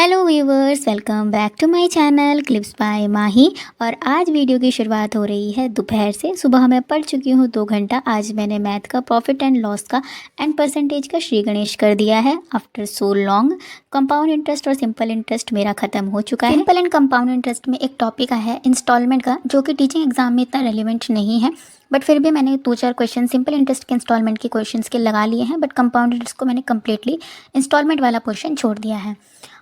Hello viewers, welcome back to my channel clips by Mahi. और आज video की शुरुआत हो रही है दोपहर से। सुबह मैं पढ़ चुकी हूँ 2 घंटा। आज मैंने मैथ का प्रॉफिट एंड लॉस का एंड परसेंटेज का श्री गणेश कर दिया है after so long. Compound interest और सिंपल इंटरेस्ट मेरा खत्म हो चुका है। सिंपल एंड कंपाउंड इंटरेस्ट में एक टॉपिक आया है इंस्टॉलमेंट का, जो कि टीचिंग एग्जाम में इतना रेलिवेंट नहीं है, बट फिर भी मैंने 2-4 क्वेश्चन सिंपल इंटरेस्ट के इंस्टॉलमेंट के क्वेश्चंस के लगा लिए हैं। बट कंपाउंड इंटरेस्ट को मैंने कम्प्लीटली इंस्टॉलमेंट वाला पोर्शन छोड़ दिया है।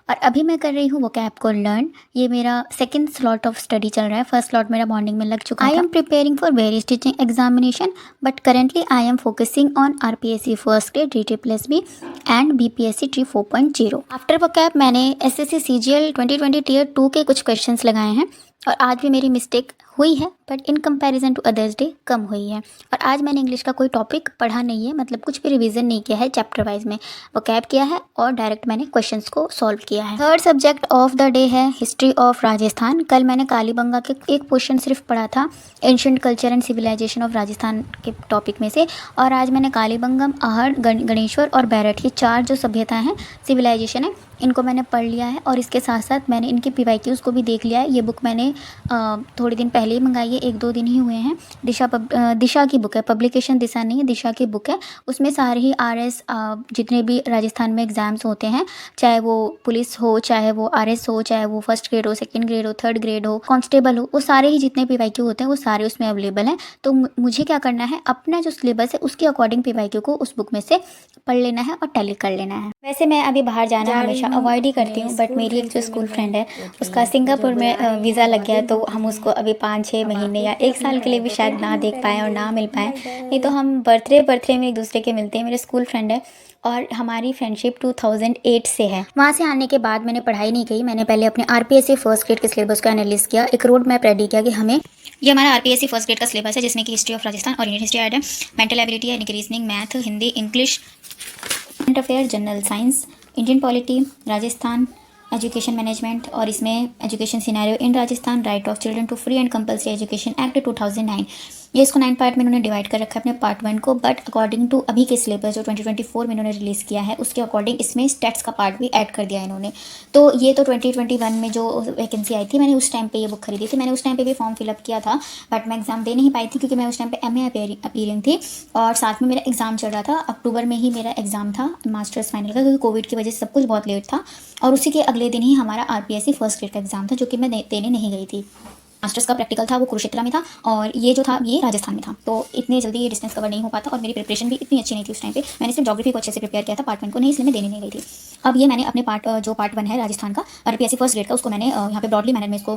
और अभी मैं कर रही हूँ वोकैब को लर्न। ये मेरा सेकंड स्लॉट ऑफ स्टडी चल रहा है। फर्स्ट स्लॉट मेरा मॉर्निंग में लग चुका है। I am preparing for various teaching examination, but currently I am focusing on RPSC first grade, DT+B and BPSC tree 4.0। After vocab मैंने एसएससी सीजीएल 2020 टीयर 2 के कुछ क्वेश्चंस लगाए हैं। और आज भी मेरी मिस्टेक हुई है, but in comparison to others day कम हुई है। और आज मैंने इंग्लिश का कोई टॉपिक पढ़ा नहीं है, मतलब कुछ भी रिवीजन नहीं किया है चैप्टर वाइज में। वोकैब किया है और डायरेक्ट मैंने क्वेश्चंस को सॉल्व किया है। Third subject of the day है हिस्ट्री ऑफ राजस्थान। कल मैंने कालीबंगा के एक क्वेश्चन सिर्फ पढ़ा था, ancient culture and civilisation of Rajasthan के टॉपिक में से। और आज मैंने कालीबंगम, आहड़, गणेश्वर और बैरठ, ये 4 जो सभ्यताएं हैं, सिविलाइजेशन है, इनको मैंने पढ़ लिया है। और इसके साथ साथ मैंने इनके PYQs को भी देख लिया है। ये बुक मैंने थोड़े दिन पहले ही मंगाई है, 1-2 दिन ही हुए हैं। दिशा की बुक है, पब्लिकेशन दिशा नहीं है, दिशा की बुक है। उसमें सारे ही RS जितने भी राजस्थान में एग्ज़ाम्स होते हैं, चाहे वो पुलिस हो, चाहे वो RS हो, चाहे वो फर्स्ट ग्रेड हो, सेकंड ग्रेड हो, थर्ड ग्रेड हो, कांस्टेबल हो, वो सारे ही जितने PYQ होते हैं वो सारे उसमें अवेलेबल हैं। तो मुझे क्या करना है, अपना जो सिलेबस है उसके अकॉर्डिंग PYQ को उस बुक में से पढ़ लेना है और टैली कर लेना है। वैसे मैं अभी बाहर जाना हमेशा अवॉइड ही करती हूँ, बट मेरी एक जो स्कूल फ्रेंड है उसका सिंगापुर में वीज़ा लग गया है, तो हम उसको अभी 5-6 महीने या 1 साल के लिए भी शायद ना देख पाएँ और ना मिल पाएँ। नहीं तो हम बर्थडे में एक दूसरे के मिलते हैं। मेरे स्कूल फ्रेंड है और हमारी फ्रेंडशिप 2008 से है। वहाँ से आने के बाद मैंने पढ़ाई नहीं की। मैंने पहले अपने RPSC फर्स्ट ग्रेड के सिलेबस का एनालिसिस किया, एक रोड मैप रेडी किया कि हमें, ये हमारा RPSC फर्स्ट ग्रेड का सिलेबस है, जिसमें कि हिस्ट्री ऑफ राजस्थान और इंडियन हिस्ट्री ऐड है, मेंटल एबिलिटी है, यानी कि reasoning, math, Hindi, English, current affair, general science, Indian polity, Rajasthan, education management, और इसमें education scenario in Rajasthan, right of children to free and compulsory education act 2009। ये इसको 9 पार्ट में इन्होंने डिवाइड कर रखा है अपने पार्ट 1 को, बट अकॉर्डिंग टू अभी के सिलेबस जो 2024 में इन्होंने रिलीज़ किया है, उसके अकॉर्डिंग इसमें स्टैट्स का पार्ट भी ऐड कर दिया है इन्होंने। तो ये तो 2021 में जो वैकेंसी आई थी, मैंने उस टाइम पे ये बुक खरीदी थी। मैंने उस टाइम पे भी फॉर्म फिलअप किया था, बट मैं एग्ज़ाम दे नहीं पाई थी क्योंकि मैं उस टाइम पे MA अपीयरिंग थी और साथ में मेरा एग्ज़ाम चल रहा था। अक्टूबर में ही मेरा एग्ज़ाम था मास्टर्स फाइनल का, क्योंकि कोविड की वजह से सब कुछ बहुत लेट था। और उसी के अगले दिन ही हमारा RPSC फर्स्ट ग्रेड का एग्ज़ाम था, जो कि मैं देने नहीं गई थी। मास्टर्स का प्रैक्टिकल था, वो कुरुक्षेत्र में था, और ये जो था ये राजस्थान में था। तो इतने जल्दी ये डिस्टेंस कवर नहीं हो पाता, और मेरी प्रिपरेशन भी इतनी अच्छी नहीं थी उस टाइम पे। मैंने सिर्फ ज्योग्राफी को अच्छे से प्रिपेयर किया था, पार्ट 1 को नहीं, इसलिए मैं देने नहीं गई थी। अब ये मैंने अपने पार्ट 1 है राजस्थान का, RPSC फर्स्ट ग्रेड का, उसको मैंने यहाँ पे ब्रॉडली मैनर में इसको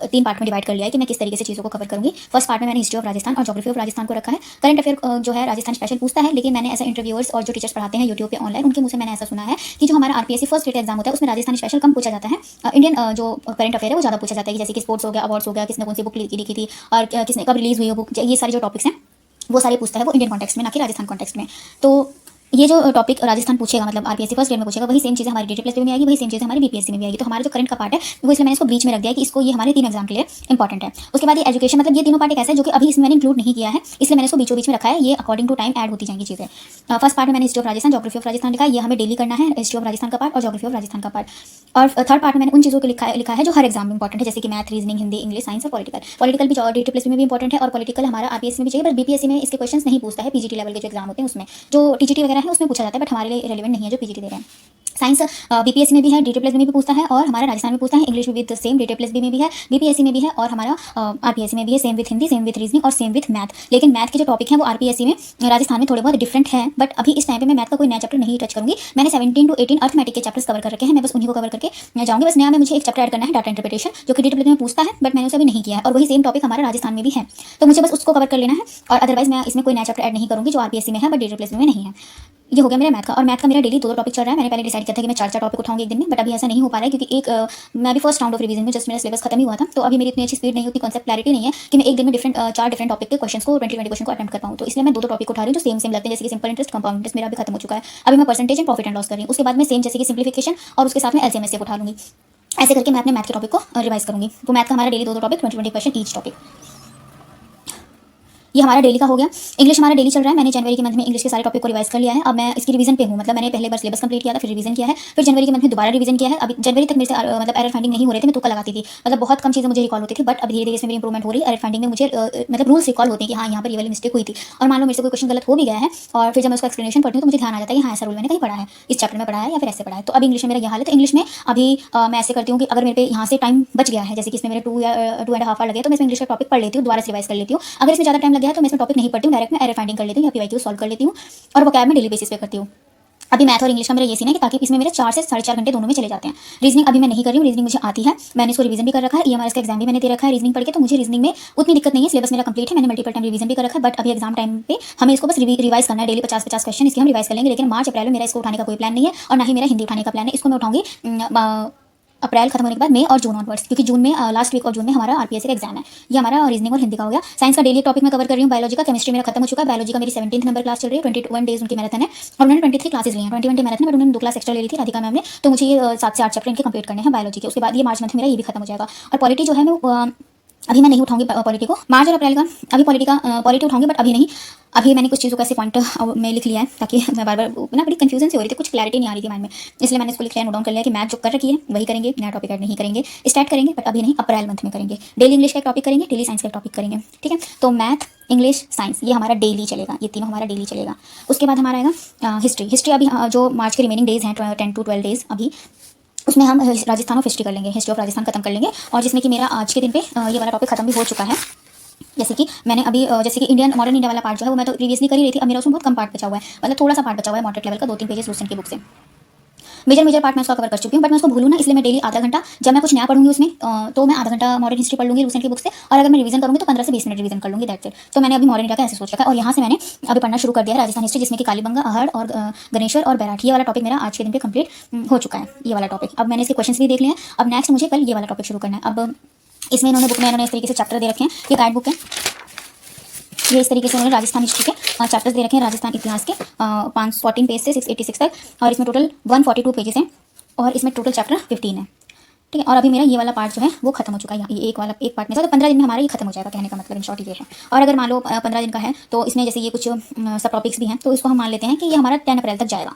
3 पार्ट में डिवाइड कर लिया है कि मैं किस तरीके से चीज़ों को कवर करूँगी। फर्स्ट पार्ट में मैंने हिस्ट्री ऑफ राजस्थान और ज्योग्राफी ऑफ राजस्थान को रखा है। करंट अफेयर जो है राजस्थान स्पेशल पूछता है, लेकिन मैंने ऐसा इंटरव्यूअर्स और जो टीचर्स पढ़ाते हैं यूट्यूब पे ऑनलाइन, उनके मुझे मैंने ऐसा सुना है कि जो हमारा RPSC फर्स्ट ग्रेड का एग्जाम होता है उसमें राजस्थान स्पेशल कम पूछा जाता है। इंडियन जो करंट अफेयर है वो ज़्यादा पूछा जाता है, जैसे कि स्पोर्ट्स हो गया, अवार्ड्स हो गया, किसने कौन सी बुक लिखी थी और किसने कब रिलीज हुई है बुक, ये सारे जो टॉपिक्स हैं वो सारे पूछता है वो इंडियन कॉन्टेक्स्ट में, ना कि राजस्थान कॉन्टेक्स्ट में। तो ये जो टॉपिक राजस्थान पूछेगा, मतलब RPSC फर्स्ट ग्रेड में पूछेगा, वही सेम चीज़ हमारी DT+B में आएगी, वही सेम चीज़ हमारी BPSC में भी आएगी। तो हमारा जो करंट का पार्ट है वो इसलिए मैंने इसको बीच में रख दिया कि इसको, ये हमारे 3 एग्जाम के लिए इंपॉर्टेंट है। उसके बाद ये एजुकेशन, मतलब ये तीनों पार्ट एक ऐसे है जो कि अभी इसमें मैंने इंक्लूड नहीं किया है, इसलिए मैंने इसको बीचों बीच में रखा है। ये अकॉर्डिंग टू टाइम ऐड होती जाएंगी चीज़ें। फर्स्ट पार्ट में मैंने history of Rajasthan, geography of Rajasthan लिखा है, ये हमें डेली करना है, हिस्ट्री ऑफ राजस्थान का पार्ट और ज्योग्राफी ऑफ राजस्थान का पार्ट। और थर्ड पार्ट में मैंने उन चीज़ों को लिखा है जो हर एग्जाम में इंपॉर्टेंट है, जैसे कि math, reasoning, Hindi, English, science और पॉलिटिकल भी DT+B में भी इंपॉर्टेंट है, और पॉलिटिकल हमारा RPSC में भी चाहिए, बट BPSC में इसके क्वेश्चंस नहीं पूछता है। PGT लेवल के जो एग्जाम होते हैं उसमें, जो TGT वगैरह है उसमें पूछा जाता है, बट हमारे लिए रेलेवेंट नहीं है जो PGT दे रहे हैं। साइंस BPSC में भी है, DT+B में भी पूछता है, और हमारा राजस्थान में पूछता है। इंग्लिश विद सेम DT+B में भी है, BPSC में भी है, और हमारा RPSC में भी है, same with Hindi, same with reasoning और सेम विद मैथ। लेकिन मैथ के जो टॉपिक हैं वो RPSC में, राजस्थान में थोड़े बहुत डिफरेंट है, बट अभी इस टाइम पे मैं मैथ का कोई नया चैप्टर नहीं टच करूँगी। मैंने 17 to 18 अर्थमेटिक के चैप्टर्स कवर कर रखे हैं, मैं बस उन्हीं को कवर करके जाऊँगी। बस नया में मुझे एक चैप्टर ऐड करना है, डाटा इंटरप्रिटेशन, जो कि DT+B में पूछता है, बट मैंने उसे अभी नहीं किया है, और वही सेम टॉपिक हमारे राजस्थान में भी है, तो मुझे बस उसको कवर कर लेना है। और अदरवाइज मैं इसमें कोई नया चैप्टर ऐड नहीं करूँगी जो RPSC में है बट DT+B में नहीं है। ये हो गया मेरा मैथ का। और मैथ का मेरा डेली 2 टॉपिक चल रहा है। मैंने पहले डिसाइड किया था कि मैं 4 टॉपिक उठाऊंगी एक दिन में, बट अभी ऐसा नहीं हो पा रहा है, क्योंकि मैं भी फर्स्ट राउंड ऑफ रिवीजन में, जस्ट मेरा सिलेबस खत्म ही हुआ था, तो अभी मेरी इतनी अच्छी स्पीड नहीं होती, कॉन्सेप्ट क्लैरिटी नहीं है कि मैं एक दिन में 4 डिफरेंट टॉपिक के क्वेश्चन को 20 क्वेश्चन को अटेम्प्ट कर पाऊँ। तो इसलिए मैं 2 टॉपिक उठा रही हूँ जो सेम लगते हैं, जैसे कि सिंपल इंटरेस्ट, कंपाउंड इंटरेस्ट मेरा भी खत्म हो चुका है। अभी मैं percentage and profit and loss कर रही हूँ। उसके बाद मैं सेम जैसे कि सिंप्लीफिकेशन और उसके साथ में LCM उठा लूँगी। ऐसे करके मैं अपने मैथ के टॉपिक को रिवाइज करूँगी। तो मैथ का हमारा daily 2 topic, 20 question each topic. ये हमारा डेली का हो गया। इंग्लिश हमारा डेली चल रहा है। मैंने जनवरी के मंथ में इंग्लिश के सारे टॉपिक को रिवाइज कर लिया है। अब मैं इसकी रिवीजन पे हूँ, मतलब मैंने पहले बार सिलेबस कंप्लीट किया था, फिर रिवीजन किया है, फिर जनवरी के मंथ में दोबारा रिवीजन किया है। अभी जनवरी तक मेरे से मतलब एरर फाइंडिंग नहीं हो रहे थे, मैं तुक्का लगाती थी, मतलब बहुत कम चीज़ें मुझे रिकॉल होती थी, बट अब धीरे धीरे इसमें मेरी इंप्रूवमेंट हो रही है। एरर फाइंडिंग में मुझे मतलब रूल्स रिकॉल होते हैं कि हाँ यहाँ पर ये वाली मिस्टेक हुई थी, और मान लो मेरे से कोई क्वेश्चन गलत हो भी गया है और फिर जब मैं उसका एक्सप्लेनेशन पढ़ती हूँ तो मुझे ध्यान आ जाता है कि हाँ ऐसा रूल मैंने कहीं पढ़ा है, इस चैप्टर में पढ़ा है या फिर ऐसे पढ़ा है। तो अब इंग्लिश में मेरा यह हाल है। तो इंग्लिश में अभी मैं ऐसे करती हूँ कि अगर मेरे पे यहाँ से टाइम बच गया है, जैसे कि इसमें मेरे 2.5 आवर लगे, तो मैं इसमें इंग्लिश का टॉपिक पढ़ लेती हूँ, दोबारा से रिवाइज कर लेती हूँ। अगर इसमें ज़्यादा टाइम लग गया है तो मैं इसमें टॉपिक नहीं पढ़ती हूँ, डायरेक्ट मैं एरर फाइंडिंग कर लेती हूँ या पीवाईक्यू सॉल्व कर लेती हूँ, और वोकैब में डेली बेसिस पे करती हूँ। अभी मैथ और इंग्लिश का मेरा ये सीन है कि ताकि इसमें मेरे 4 से 4.5 घंटे दोनों में चले जाते हैं। रीजनिंग अभी मैं नहीं कर रही हूँ, रीजनिंग मुझे आती है, मैंने इसको रिवीजन भी कर रखा है, ईएमआरएस का एग्जाम भी मैंने दे रखा है रीजनिंग पढ़ के, तो मुझे रीजनिंग में उतनी दिक्कत नहीं है, सिलेबस मेरा कंप्लीट है, मैंने मल्टीपल टाइम रिवीजन भी कर रखा है। बट अभी एग्जाम टाइम पे हमें इसको बस रिवाइज करना है, डेली 50-50 क्वेश्चन इसके हम रिवाइज कर लेंगे। लेकिन मार्च अप्रैल में मेरा इसको उठाने का कोई प्लान नहीं है, और ना ही मेरा हिंदी उठाने का प्लान है। इसको मैं उठाऊंगी अप्रैल खत्म होने के बाद मई और जून ऑनवर्ड्स, क्योंकि जून में लास्ट वीक और जून में हमारा आरपीएससी का एग्जाम है। ये हमारा रीजनिंग और हिंदी का हो गया। साइंस का डेली टॉपिक मैं कवर कर रही हूँ। बायोलॉजी का, केमिस्ट्री मेरा खत्म हो चुका है। बायोलॉजी का मेरी 17th नंबर क्लास चल रही है, 21 डेज उनकी मैराथन है, और उन्होंने 23 क्लासेस ली हैं, 21 डे मैराथन में, बट उन्होंने 2 क्लास एक्स्ट्रा ले ली थी राधिका मैम ने, तो मुझे ये 7 से 8 चैप्टर इनके कंप्लीट करने हैं बायोलॉजी के। उसके बाद ये मार्च मंथ मेरा ये भी खत्म हो जाएगा। और पॉलिटी जो है मैं अभी मैं नहीं उठाऊंगी पॉलिटी को, मार्च और अप्रैल का। अभी पॉलिटी उठाऊंगी, बट अभी नहीं। अभी मैंने कुछ चीज़ों का ऐसे पॉइंट में लिख लिया है, ताकि मैं बार बार ना बड़ी कंफ्यूजन से हो रही थी, कुछ क्लैरिटी नहीं आ रही थी माइंड में, इसलिए मैंने इसको लिख लिया, नोट डाउन कर लिया कि मैथ जो कर रखी है वही करेंगे, नया टॉपिक ऐड नहीं करेंगे। स्टार्ट करेंगे बट अभी नहीं, अप्रैल मंथ में करेंगे। डेली इंग्लिश का एक टॉपिक करेंगे, डेली साइंस का एक टॉपिक करेंगे, ठीक है। तो मैथ, इंग्लिश, साइंस ये हमारा डेली चलेगा, ये तीनों हमारा डेली चलेगा। उसके बाद हमारा आएगा हिस्ट्री अभी जो मार्च के रिमेनिंग डेज हैं 10 to 12 डेज, अभी उसमें हम राजस्थान ऑफ हिस्ट्री कर लेंगे, हिस्ट्री ऑफ राजस्थान खत्म कर लेंगे। और जिसमें कि मेरा आज के दिन पे ये वाला टॉपिक खत्म भी हो चुका है। जैसे कि मैंने अभी जैसे कि मॉडर्न इंडिया वाला पार्ट जो है वो मैं तो प्रीवियसली कर ही रही थी, अब मेरा उसमें बहुत कम पार्ट बचा हुआ है, मतलब थोड़ा सा पार्ट बचा हुआ है मॉडरेट लेवल का, 2-3 पेजेस रूसन की बुक से। मेजर पार्ट मैं उसका कवर कर चुकी हूँ, बट मैं उसको भूलूँ ना, इसलिए मैं डेली आधा घंटा, जब मैं कुछ नया पढ़ूंगी उसमें तो मैं आधा घंटा मॉडर्न हिस्ट्री पढ़ लूँगी रूसन की बुक से, और अगर मैं रिवीजन करूँगी तो 15 से 20 मिनट रिवीजन कर लूँगी, दैट्स इट। तो मैंने अभी मॉडर्न इंडिया का ऐसे सोच रखा है, और यहाँ से मैंने अभी पढ़ना शुरू कर दिया है राजस्थान हिस्ट्री, जिसमें कि कालीबंगा, अहड़ और गणेश्वर और बैराठ, ये वाला टॉपिक मेरा आज के दिन पे कंप्लीट हो चुका है, ये वाला टॉपिक। अब मैंने इसके क्वेश्चन भी देख लिए हैं। अब नेक्स्ट मुझे कल ये वाला टॉपिक शुरू करना है। अब इसमें इन्होंने इस तरीके से चैप्टर दे रखे हैं, ये गाइड बुक है, ये इस तरीके से उन्होंने राजस्थान हिस्ट्री के चैप्टर्स दे रखे हैं, राजस्थान इतिहास के 14 पेज से 686 तक, और इसमें टोटल 142 पेजेस हैं, और इसमें टोटल चैप्टर 15 है, ठीक है। और अभी मेरा ये वाला पार्ट जो है वो खत्म हो चुका है, ये एक पार्ट में, तो 15 दिन में हमारा ये खत्म हो जाएगा, कहने का मतलब इन शॉर्ट ये है। और अगर मान लो 15 दिन का है तो इसमें जैसे ये कुछ सब टॉपिक्स भी हैं, तो इसको हम मान लेते हैं कि ये हमारा 10 अप्रैल तक जाएगा,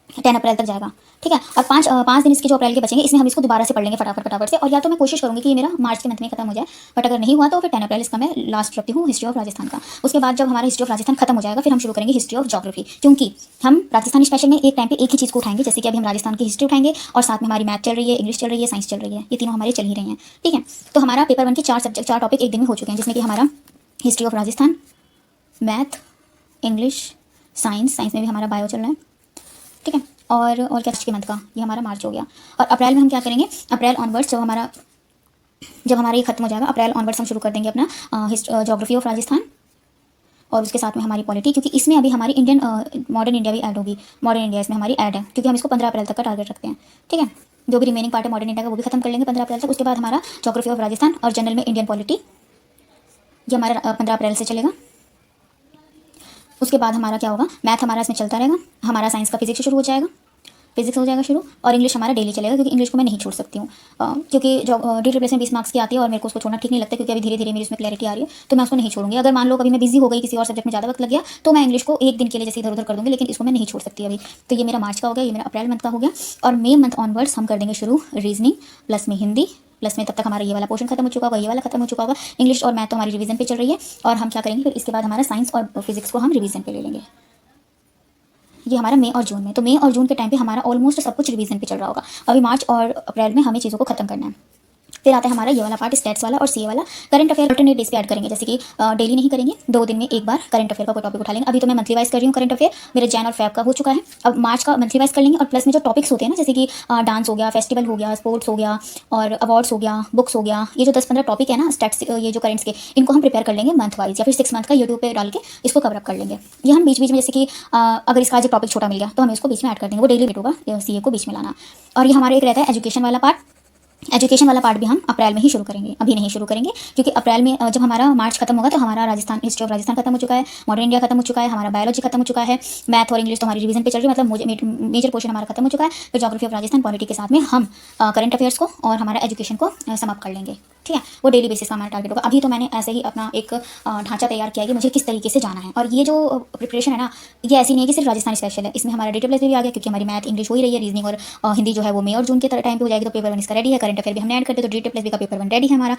10 अप्रैल तक जाएगा, ठीक है। और 5 दिन इसके जो अप्रैल के बचेंगे, इसमें हम इसको दोबारा से पढ़ लेंगे फटाफट से, और या तो मैं कोशिश करूँगी कि ये मेरा मार्च के मंथ में खत्म हो जाए, बट अगर नहीं हुआ तो फिर 10 अप्रैल इसका मैं लास्ट रखती हूँ हिस्ट्री ऑफ राजस्थान का। उसके बाद जब हमारा हिस्ट्री ऑफ राजस्थान खत्म हो जाएगा, फिर हम शुरू करेंगे हिस्ट्री ऑफ ज्योग्राफी, क्योंकि हम राजस्थान स्पेशल में एक टाइम पे एक ही चीज़ को उठाएंगे, जैसे कि अभी हम राजस्थान की हिस्ट्री उठाएंगे, और साथ में हमारी मैथ चल रही है, इंग्लिश चल रही है, साइंस चल रही है, ये तीनों हमारे चल ही रही हैं, ठीक है। तो हमारा पेपर 1 के 4 टॉपिक एक दिन में हो चुके हैं, जिसमें कि हमारा history of Rajasthan, math, English, science में भी हमारा बायो चल रहा है, ठीक है। और क्या के मंथ का, ये हमारा मार्च हो गया। और अप्रैल में हम क्या करेंगे, अप्रैल ऑनवर्ड्स जब हमारा ये खत्म हो जाएगा, अप्रैल ऑनवर्ड्स हम शुरू कर देंगे अपना ज्योग्राफी ऑफ राजस्थान, और उसके साथ में हमारी पॉलिटी, क्योंकि इसमें अभी हमारी मॉडर्न इंडिया भी ऐड होगी, मॉडर्न इंडिया इसमें हमारी ऐड है, क्योंकि हम इसको 15 अप्रैल तक का टारगेट रखते हैं, ठीक है। जो भी रिमेनिंग पार्ट है मॉडर्न इंडिया का वो भी खत्म कर लेंगे 15 अप्रैल तक। उसके बाद हमारा ज्योग्राफी ऑफ राजस्थान और जनरल में इंडियन पॉलिटी, ये हमारा 15 अप्रैल से चलेगा। उसके बाद हमारा क्या होगा, मैथ हमारा इसमें चलता रहेगा, हमारा साइंस का फिजिक्स शुरू हो जाएगा, शुरू, और इंग्लिश हमारा डेली चलेगा, क्योंकि इंग्लिश को मैं नहीं छोड़ सकती हूँ, क्योंकि जो डी ट्रिपल में 20 मार्क्स की आती है और मेरे को उसको छोड़ना ठीक नहीं लगता, क्योंकि अभी धीरे धीरे मेरी उसमें क्लैरिटी आ रही है, तो मैं उसको नहीं छोड़ूंगी। अगर मान लो कभी मैं बिजी हो गई, किसी और सब्जेक्ट में ज़्यादा वक्त लग गया, तो मैं इंग्लिश को एक दिन के लिए जैसे इधर उधर कर दूँगी, लेकिन इसको मैं नहीं छोड़ सकती अभी। तो ये मेरा मार्च का हो गया, ये मेरा अप्रैल मंथ का हो गया, और मई मंथ ऑनवर्ड्स हम कर देंगे शुरू रीजनिंग प्लस में हिंदी, प्लस में तब तक हमारा ये वाला पोर्शन खत्म हो चुका होगा, ये वाला खत्म हो चुका होगा। इंग्लिश और मैथ तो हमारी रिवीजन पे चल रही है, और हम क्या करेंगे फिर इसके बाद हमारा साइंस और फिजिक्स को हम रिवीजन पे ले लेंगे। ये हमारा मई और जून में, तो मई और जून के टाइम पे हमारा ऑलमोस्ट सब कुछ रिवीजन पे चल रहा होगा। अभी मार्च और अप्रैल में हमें चीज़ों को खत्म करना है। फिर आता है हमारा ये वाला पार्ट, स्टैट्स वाला और सीए वाला। करंट अफेयर अल्टरनेट डेज पे ऐड करेंगे, जैसे कि डेली नहीं करेंगे, 2 दिन में एक बार करंट अफेयर का कोई टॉपिक उठा लेंगे। अभी तो मैं मंथली वाइज कर रही हूँ करंट अफेयर, मेरे जैन और फैब का हो चुका है, अब मार्च का मंथली वाइज कर लेंगे। और प्लस में जो टॉपिक्स होते हैं ना, जैसे कि डांस हो गया, फेस्टिवल हो गया, स्पोर्ट्स हो गया, और अवार्ड्स हो गया, बुक्स हो गया, ये जो 10-15 टॉपिक है ना स्टैट्स, ये जो करंट्स के, इनको हम प्रिपेयर कर लेंगे मंथ वाइज, या फिर 6 मंथ का यूट्यूब पे डाल के इसको कवर अप कर लेंगे। ये हम बीच बीच में, जैसे कि अगर इसका आज एक टॉपिक छोटा मिल गया तो हम इसको बीच में ऐड कर देंगे, वो डेली वेट होगा सीए को बीच में लाना। और ये हमारा एक रहता है एजुकेशन वाला पार्ट, एजुकेशन वाला पार्ट भी हम अप्रैल में ही शुरू करेंगे, अभी नहीं शुरू करेंगे, क्योंकि अप्रैल में जब हमारा मार्च खत्म होगा तो हमारा राजस्थान, हिस्ट्री ऑफ राजस्थान खत्म हो चुका है, मॉडर्न इंडिया खत्म हो चुका है, हमारा बायोलॉजी खत्म हो चुका है, मैथ और इंग्लिश तो हमारी रिवीजन पे चल रही है, मतलब मेजर पोर्शन हमारा खत्म हो चुका है। फिर ज्योग्राफी ऑफ राजस्थान, पॉलिटी के साथ में हम करंट अफेयर्स को और हमारा एजुकेशन को समाप्त कर लेंगे। ठीक है, वो डेली बेसिस का हमारा टारगेट होगा। अभी तो मैंने ऐसे ही अपना एक ढांचा तैयार किया है कि मुझे किस तरीके से जाना है। और ये जो प्रिपरेशन है ना, ये ऐसी नहीं है कि सिर्फ राजस्थान स्पेशल है, इसमें हमारा डेटा प्लस भी आ गया, क्योंकि हमारी मैथ इंग्लिश हो ही रही है, रीजनिंग और हिंदी जो है वो मई और जून के टाइम पे हो जाएगी, तो पेपर 1 इसका रेडी है। करंट अफेयर भी हमने ऐड कर दिया, तो डेटा प्लस भी का पेपर 1 रेडी है हमारा,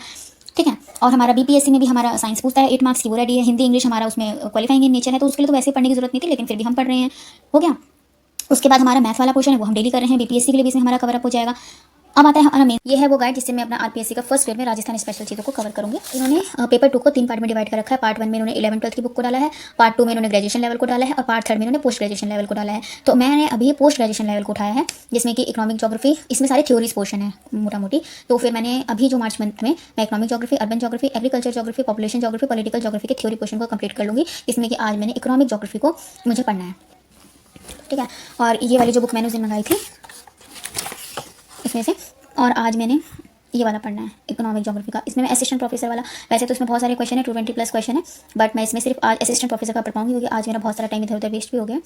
ठीक है। और हमारा बीपीएससी में भी हमारा साइंस पूछता है 8 मार्क्स की, वो रेडी है। हिंदी इंग्लिश हमारा उसमें क्वालिफाइंग इन नेचर है, तो उसके लिए तो वैसे पढ़ने की जरूरत नहीं थी, लेकिन फिर भी हम पढ़ रहे हैं, हो गया। उसके बाद हमारा मैथ वाला पोर्शन है वो हम डेली कर रहे हैं, बीपीएससी के लिए भी इसमें हमारा कवर अप हो जाएगा। अब आता है हमारा मेन, ये है वो गाइड जिससे मैं अपना आरपीएससी का फर्स्ट ईयर में राजस्थान स्पेशल चीज़ों को कवर करूंगी। इन्होंने पेपर 2 को 3 पार्ट में डिवाइड कर रखा है। पार्ट 1 में इन्होंने 11th-12th की बुक को डाला है, पार्ट 2 में इन्होंने ग्रेजुएशन लेवल को डाला है, और पार्ट 3 में इन्होंने पोस्ट ग्रेजुएशन लेवल को डाला है। तो मैंने अभी पोस्ट ग्रेजुएशन लेवल को उठाया है, जिसमें कि इकोनॉमिक ज्योग्राफी, इसमें सारे थ्योरीज पोर्शन है मोटा मोटी। तो फिर मैंने अभी जो मार्च मंथ में मैं economic geography, urban geography, agriculture geography, population geography, political geography के थ्योरी पोर्शन को कंप्लीट कर लूँगी, जिसमें कि आज मैंने इकोनॉमिक ज्योग्राफी को मुझे पढ़ना है, ठीक है। और ये वाली जो बुक मैंने उस दिन मंगाई थी इसमें से, और आज मैंने ये वाला पढ़ना है इकोनॉमिक ज्योग्राफी का। इसमें मैं असिस्टेंट प्रोफेसर वाला, वैसे तो इसमें बहुत सारे क्वेश्चन है, 220+ क्वेश्चन है, बट मैं इसमें सिर्फ आज असिस्टेंट प्रोफेसर का पढ़ पाऊंगी, क्योंकि आज मेरा बहुत सारा टाइम इधर उधर वेस्ट भी हो गया।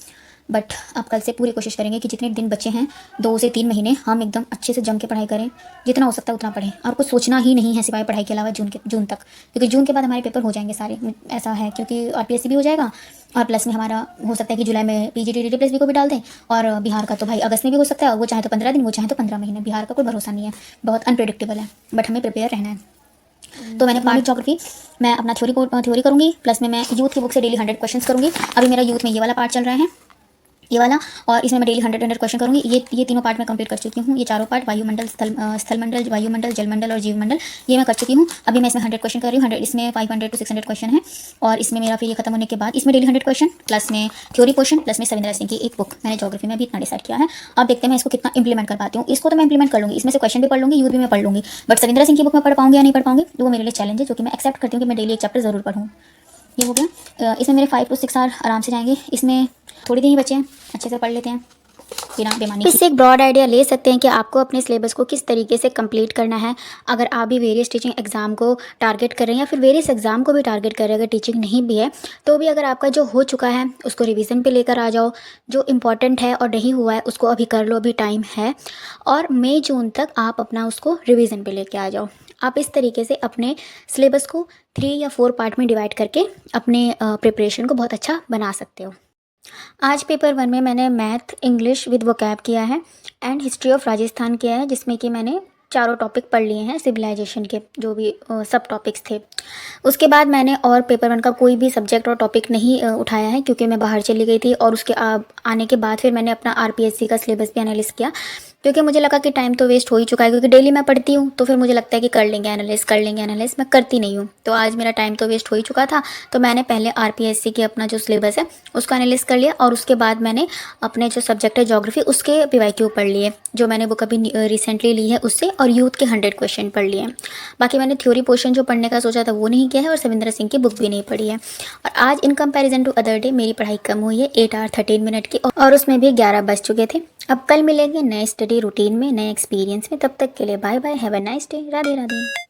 बट अब कल से पूरी कोशिश करेंगे कि जितने दिन बचे हैं 2 से 3 महीने, हम एकदम अच्छे से जम के पढ़ाई करें, जितना हो सकता है उतना पढ़ें, और कुछ सोचना ही नहीं है सिवाय पढ़ाई के अलावा जून तक, क्योंकि जून के बाद हमारे पेपर हो जाएंगे सारे, ऐसा है, क्योंकि आरपीएससी भी हो जाएगा, और प्लस में हमारा हो सकता है कि जुलाई में पीजीटी प्लस भी को भी डाल दें, और बिहार का तो भाई अगस्त में भी हो सकता है, वो चाहे तो 15 दिन, वो चाहे तो 15 महीने, बिहार का कोई भरोसा नहीं है, बहुत अनप्रेडिक्टेबल है, बट हमें प्रिपेयर रहना है। तो मैंने इकोनॉमिक ज्योग्राफी मैं अपना थ्योरी करूँगी, प्लस में मैं यूथ की बुक से डेली 100 क्वेश्चन करूँगी। अभी मेरा यूथ में ये वाला पार्ट चल रहा है, ये वाला, और इसमें मैं डेली 100 क्वेश्चन करूँगी। ये तीनों पार्ट मैं कंप्लीट कर चुकी हूँ, ये चारों पार्ट, वायुमंडल, स्थलमंडल, वायुमंडल, जलमंडल और जीवमंडल, ये मैं कर चुकी हूँ। अभी मैं इसमें 100 क्वेश्चन कर रही हूँ, 100 इसमें 500 to 600 क्वेश्चन है, और इसमें मेरा फिर ये खत्म होने के बाद इसमें डेली 100 क्वेश्चन, प्लस में थ्योरी पोर्शन, प्लस में सविंदर सिंह की एक बुक मैंने ज्योग्राफी में भी इतना डिसाइड किया है। अब देखते हैं मैं इसको कितना इंप्लीमेंट कर पाती हूँ। इसको तो मैं इंप्लीमेंट कर लूँगी, इसमें से क्वेश्चन भी पढ़ लूँगी, यूथ भी मैं पढ़ लूँगी, बट सविंदर सिंह की बुक में पढ़ पाऊँगी या नहीं पढ़ पाऊँगी, तो वो मेरे लिए चैलेंज है, जो कि मैं एक्सेप्ट करती हूँ कि मैं डेली एक चैप्टर जरूर पढ़ूँ। ये हो गया। इसमें मेरे 5 to 6 आवर आराम से जाएंगे, इसमें थोड़ी दिन ही बचे हैं, अच्छे से पढ़ लेते हैं बिना बेमानी। इससे एक ब्रॉड आइडिया ले सकते हैं कि आपको अपने सिलेबस को किस तरीके से कंप्लीट करना है। अगर आप भी वेरियस टीचिंग एग्जाम को टारगेट कर रहे हैं, या फिर वेरियस एग्जाम को भी टारगेट कर रहे हैं, अगर टीचिंग नहीं भी है तो भी, अगर आपका जो हो चुका है उसको रिवीजन पे लेकर आ जाओ, जो इम्पॉर्टेंट है और नहीं हुआ है उसको अभी कर लो, अभी टाइम है, और मई जून तक आप अपना उसको रिवीजन पे लेके आ जाओ। आप इस तरीके से अपने सिलेबस को 3 या 4 पार्ट में डिवाइड करके अपने प्रिपरेशन को बहुत अच्छा बना सकते हो। आज पेपर 1 में मैंने मैथ, इंग्लिश विद वोकैब किया है, एंड हिस्ट्री ऑफ राजस्थान किया है, जिसमें कि मैंने चारों टॉपिक पढ़ लिए हैं, सिविलाइजेशन के जो भी सब टॉपिक्स थे। उसके बाद मैंने और पेपर 1 का कोई भी सब्जेक्ट और टॉपिक नहीं उठाया है, क्योंकि मैं बाहर चली गई थी, और उसके आने के बाद फिर मैंने अपना आरपीएससी का सिलेबस भी एनालिसिस किया, क्योंकि मुझे लगा कि टाइम तो वेस्ट हो ही चुका है, क्योंकि डेली मैं पढ़ती हूँ, तो फिर मुझे लगता है कि कर लेंगे एनालिसिस, मैं करती नहीं हूँ, तो आज मेरा टाइम तो वेस्ट हो ही चुका था। तो मैंने पहले आरपीएससी के अपना जो सिलेबस है उसको एनालिसिस कर लिया, और उसके बाद मैंने अपने जो सब्जेक्ट है ज्योग्राफी उसके पीवाईक्यू पढ़ लिए, जो मैंने बुक अभी रिसेंटली ली है उससे, और यूथ के 100 क्वेश्चन पढ़ लिए। बाकी मैंने थ्योरी पोर्शन जो पढ़ने का सोचा था वो नहीं किया है, और सविंदर सिंह की बुक भी नहीं पढ़ी है। और आज in comparison to other day मेरी पढ़ाई कम हुई है, 8 hour 13 minute की, और उसमें भी 11 बज चुके थे। अब कल मिलेंगे नए स्टडी रूटीन में, नए एक्सपीरियंस में, तब तक के लिए bye bye, have a nice day, Radhe Radhe.